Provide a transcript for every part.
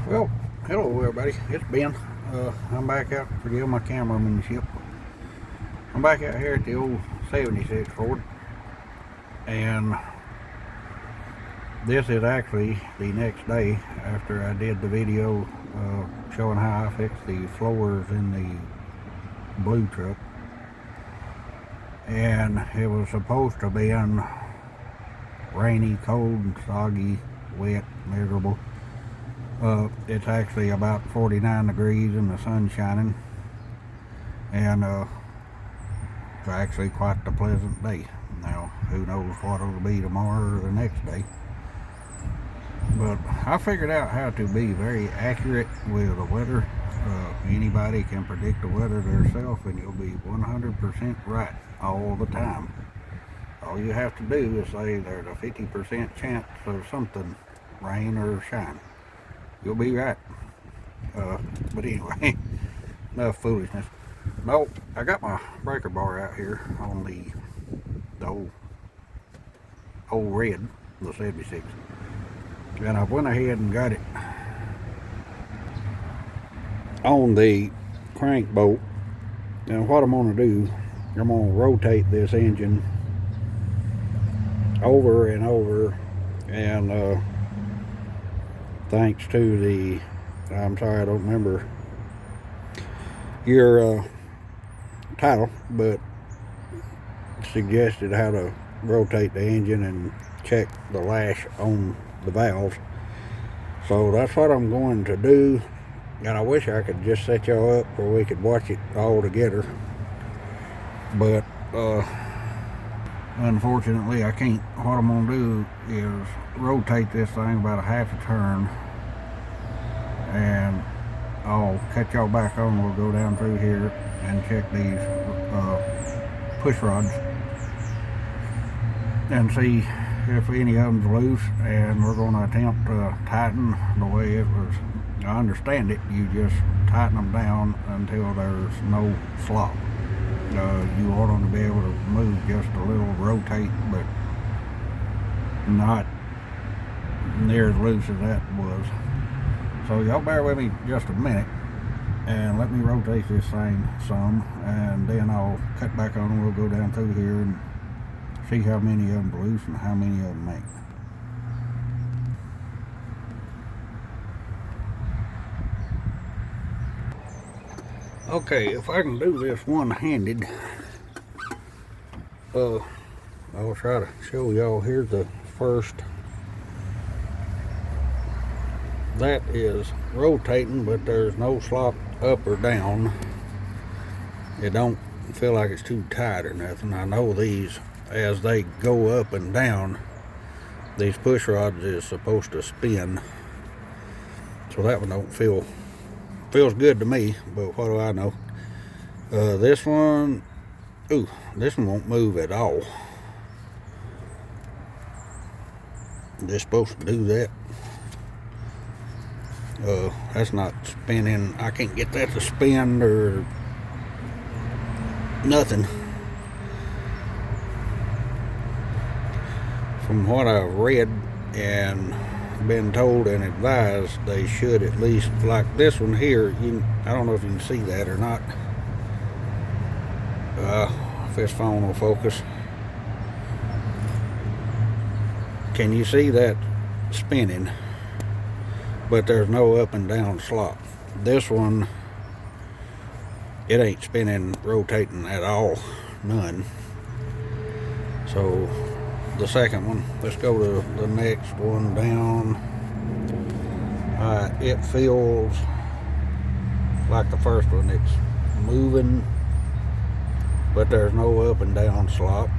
Well, hello everybody, it's Ben. I'm back out, forgive my cameramanship. I'm back out here at the old 76 Ford, and this is actually the next day after I did the video showing how I fixed the floors in the blue truck. And it was supposed to be rainy, cold, soggy, wet, miserable. It's actually about 49 degrees and the sun's shining, and it's actually quite a pleasant day. Now, who knows what it'll be tomorrow or the next day, but I figured out how to be very accurate with the weather. Anybody can predict the weather themselves, and you'll be 100% right all the time. All you have to do is say there's a 50% chance of something, rain or shine. You'll be right. But anyway, enough foolishness. No, I got my breaker bar out here on the old red, the 76, and I went ahead and got it on the crank bolt. And what I'm going to do, I'm going to rotate this engine over and over, and thanks to the, I'm sorry I don't remember your title, but suggested how to rotate the engine and check the lash on the valves. So that's what I'm going to do, and I wish I could just set y'all up where we could watch it all together, but unfortunately I can't. What I'm going to do is rotate this thing about a half a turn, and I'll catch y'all back on. We'll go down through here and check these push rods and see if any of them's loose, and we're going to attempt to tighten the way it was. I understand it, you just tighten them down until there's no slop. You ought to be able to move just a little, rotate, but not near as loose as that was. So y'all bear with me just a minute and let me rotate this thing some, and then I'll cut back on and we'll go down through here and see how many of them are loose and how many of them ain't. Okay, if I can do this one-handed, I'll try to show y'all. Here's the first. That is rotating, but there's no slop up or down. It don't feel like it's too tight or nothing. I know these, as they go up and down, these push rods is supposed to spin. So that one don't feels good to me, but what do I know? This one, this one won't move at all. They're supposed to do that. That's not spinning. I can't get that to spin or nothing. From what I've read and been told and advised, they should at least, like this one here, I don't know if you can see that or not. If this phone will focus. Can you see that spinning? But there's no up and down slop. This one, it ain't spinning, rotating at all, none. So the second one, let's go to the next one down. It feels like the first one. It's moving, but there's no up and down slop.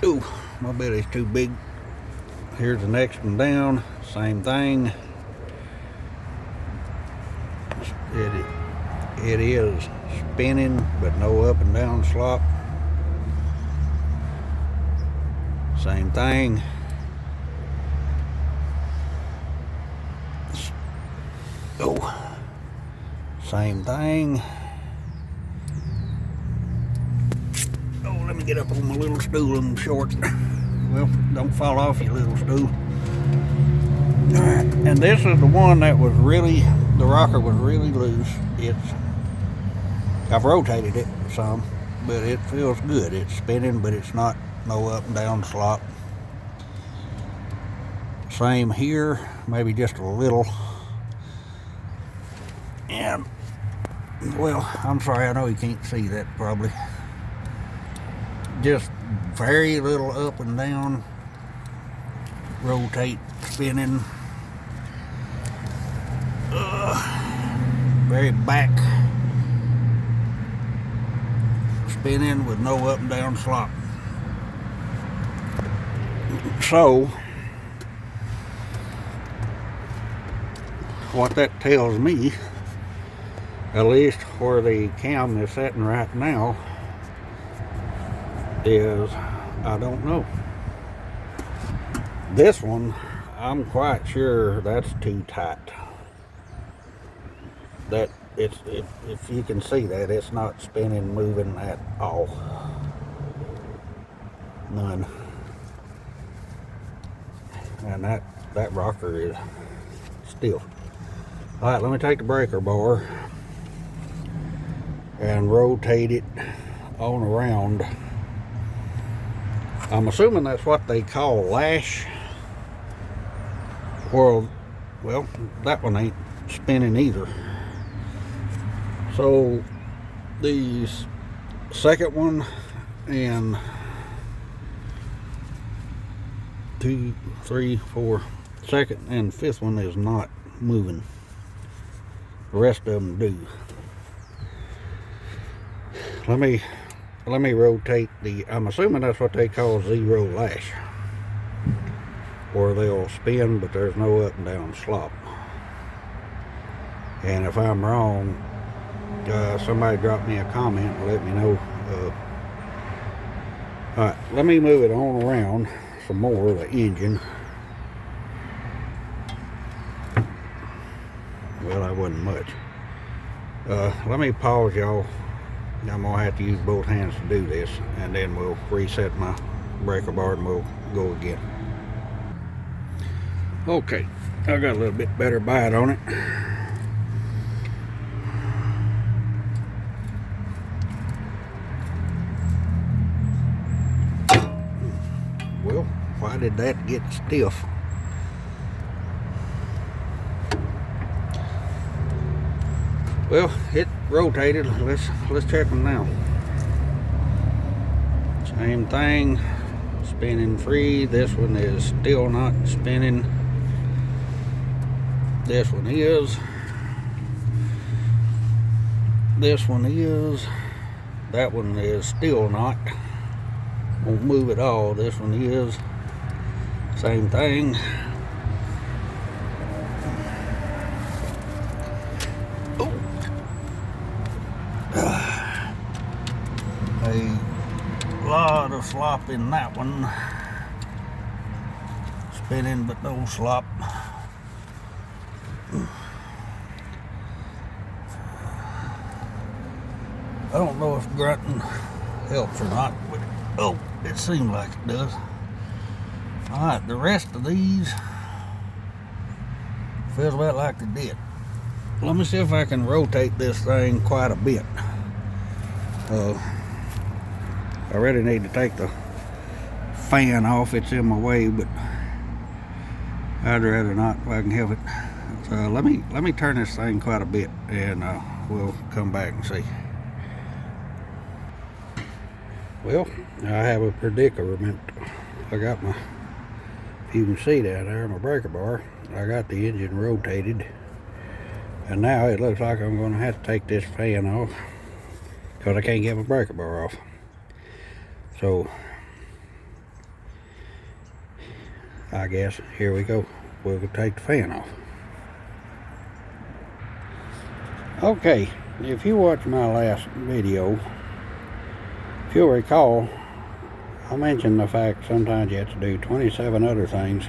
Ooh, my belly's too big. Here's the next one down, same thing. It is spinning, but no up and down slop. Same thing. Same thing. Let me get up on my little stool. I'm short. Well, don't fall off, you little stool. Alright, and this is the one that was really, the rocker was really loose. I've rotated it some, but it feels good. It's spinning, but it's not no up and down slop. Same here, maybe just a little. And, well, I'm sorry, I know you can't see that probably. Just very little up and down, rotate, spinning. Very back, spinning with no up and down slop. So, what that tells me, at least where the cam is sitting right now, is I don't know. This one, I'm quite sure that's too tight. That if you can see that, it's not spinning, moving at all. None. And that rocker is stiff. All right, let me take the breaker bar and rotate it on around. I'm assuming that's what they call lash. Well, that one ain't spinning either. So the second one and 2, 3, 4, second and fifth one is not moving. The rest of them do. Let me rotate I'm assuming that's what they call zero lash, where they'll spin but there's no up and down slop. And if I'm wrong, somebody drop me a comment and let me know. Alright, let me move it on around some more, the engine. Well, that wasn't much. Let me pause, y'all. I'm gonna have to use both hands to do this, and then we'll reset my breaker bar and we'll go again. Okay, I got a little bit better bite on it. Well, why did that get stiff? Well, it rotated. Let's check them now. Same thing, spinning free. This one is still not spinning. This one is. This one is. That one is still not. Won't move at all. This one is. Same thing. A lot of slop in that one. Spinning but no slop. I don't know if grunting helps or not, but oh, it seems like it does. Alright, the rest of these feels about like they did. Let me see if I can rotate this thing quite a bit. I really need to take the fan off, it's in my way, but I'd rather not if I can help it. So let me turn this thing quite a bit, and we'll come back and see. Well, I have a predicament. I got my, if you can see down there, my breaker bar, I got the engine rotated, and now it looks like I'm going to have to take this fan off because I can't get my breaker bar off. So I guess here we go. We'll take the fan off. Okay, if you watched my last video, if you'll recall, I mentioned the fact sometimes you have to do 27 other things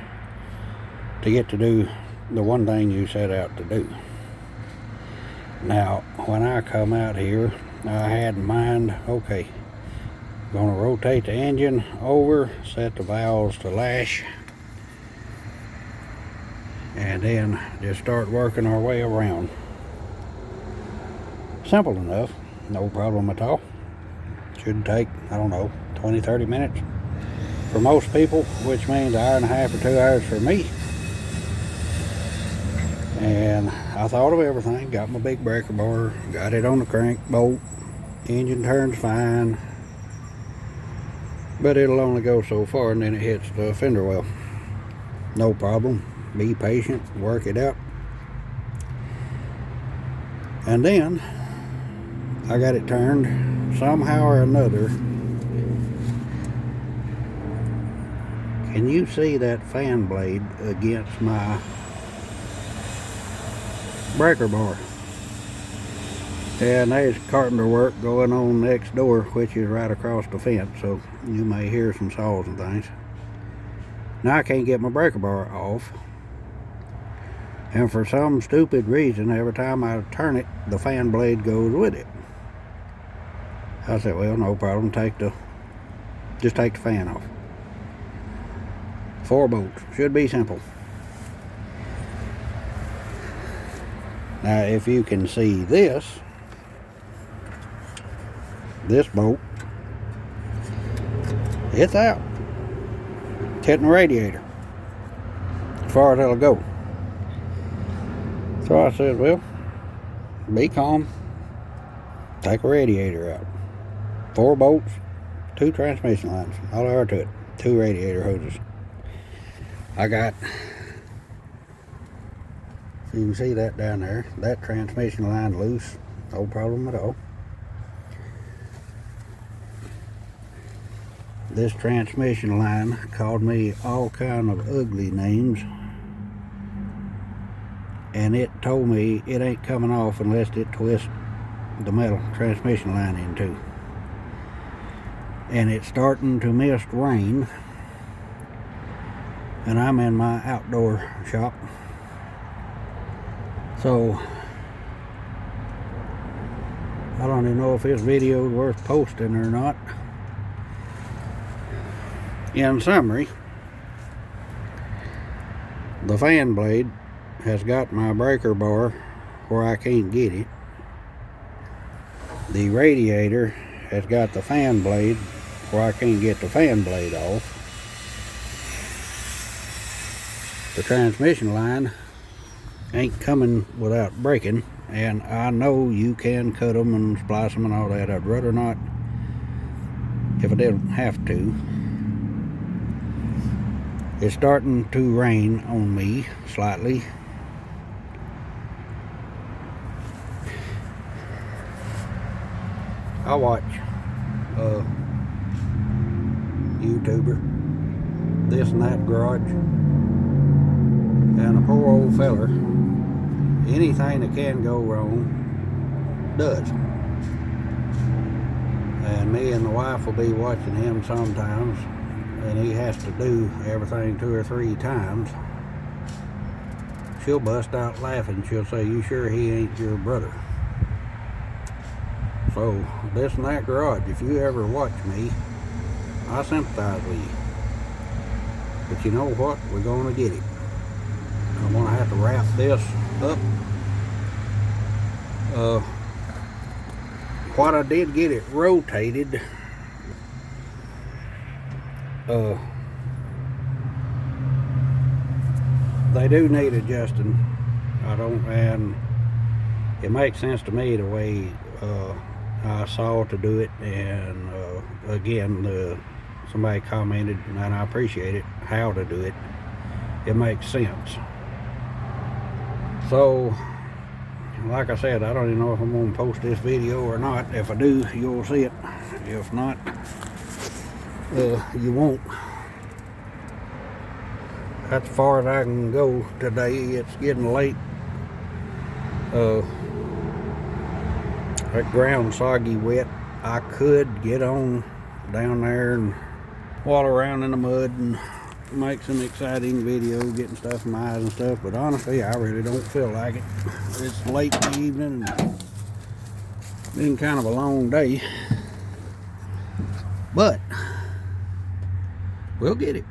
to get to do the one thing you set out to do. Now, when I come out here, I had in mind, okay, going to rotate the engine over, set the valves to lash, and then just start working our way around. Simple enough, no problem at all. Shouldn't take, I don't know, 20-30 minutes for most people, which means an hour and a half or 2 hours for me. And I thought of everything, got my big breaker bar, got it on the crank bolt, engine turns fine, but it'll only go so far and then it hits the fender well. No problem, be patient, work it out. And then I got it turned somehow or another. Can you see that fan blade against my breaker bar? And there's carpenter work going on next door, which is right across the fence, so you may hear some saws and things. Now I can't get my breaker bar off, and for some stupid reason, every time I turn it, the fan blade goes with it. I said, well, no problem, just take the fan off. 4 bolts, should be simple. Now if you can see this bolt, it's out. It's hitting the radiator as far as it'll go. So I said, well, be calm, take a radiator out. 4 bolts, 2 transmission lines, all there are to it, 2 radiator hoses. I got, you can see that down there, that transmission line loose, no problem at all. This transmission line called me all kind of ugly names, and it told me it ain't coming off unless it twists the metal transmission line in two. And it's starting to mist rain, and I'm in my outdoor shop, so I don't even know if this video is worth posting or not. In summary, the fan blade has got my breaker bar where I can't get it. The radiator has got the fan blade where I can't get the fan blade off. The transmission line ain't coming without breaking, and I know you can cut them and splice them and all that. I'd rather not if I didn't have to. It's starting to rain on me slightly. I watch YouTuber, This and That Garage, and a poor old feller, anything that can go wrong does. And me and the wife will be watching him sometimes, and he has to do everything 2 or 3 times. She'll bust out laughing. She'll say, "You sure he ain't your brother?" So, This and That Garage, if you ever watch me, I sympathize with you. But you know what? We're going to get it. I'm going to have to wrap this up. What I did get it rotated, they do need adjusting. And it makes sense to me the way I saw to do it, and again, somebody commented, and I appreciate it, how to do it. It makes sense. So, like I said, I don't even know if I'm going to post this video or not. If I do, you'll see it. If not, you won't. That's as far as I can go today. It's getting late. That ground soggy wet. I could get on down there and walk around in the mud and make some exciting video, getting stuff in my eyes and stuff, but honestly, I really don't feel like it. It's late in the evening and been kind of a long day, but we'll get it.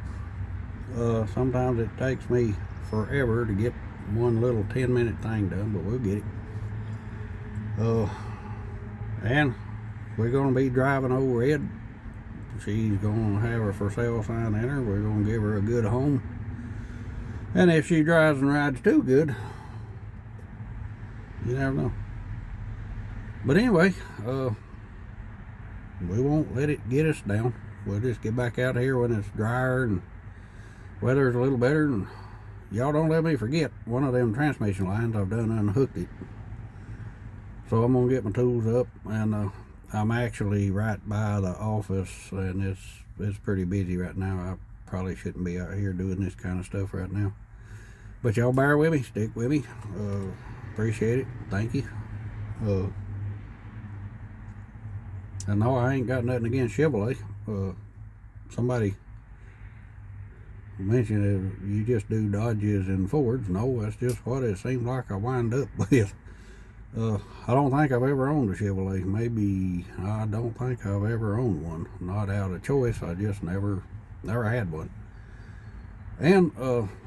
Sometimes it takes me forever to get one little 10-minute thing done, but we'll get it. And we're going to be driving over it. She's going to have her for sale sign in her. We're going to give her a good home. And if she drives and rides too good, you never know. But anyway, we won't let it get us down. We'll just get back out here when it's drier and weather's a little better. And y'all don't let me forget, one of them transmission lines, I've done unhooked it. So I'm gonna get my tools up, and I'm actually right by the office, and it's pretty busy right now. I probably shouldn't be out here doing this kind of stuff right now. But y'all bear with me, stick with me. Appreciate it. Thank you. And no, I ain't got nothing against Chevrolet. Somebody mentioned you just do Dodges and Fords. No, that's just what it seems like I wind up with. I don't think I've ever owned a Chevrolet. Maybe I don't think I've ever owned one. Not out of choice. I just never had one. And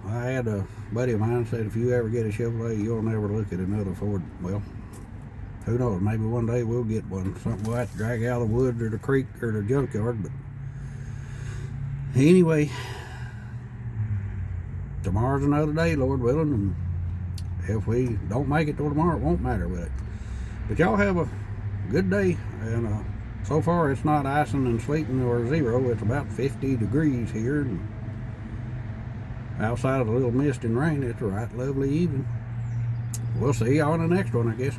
I had a buddy of mine said if you ever get a Chevrolet, you'll never look at another Ford. Well, who knows? Maybe one day we'll get one. Something we'll have to drag out of the woods or the creek or the junkyard. But anyway, tomorrow's another day, Lord willing, and if we don't make it till tomorrow, it won't matter with it. But y'all have a good day, and so far it's not icing and sleeting or zero. It's about 50 degrees here, and outside of a little mist and rain, it's a right lovely evening. We'll see y'all in the next one, I guess.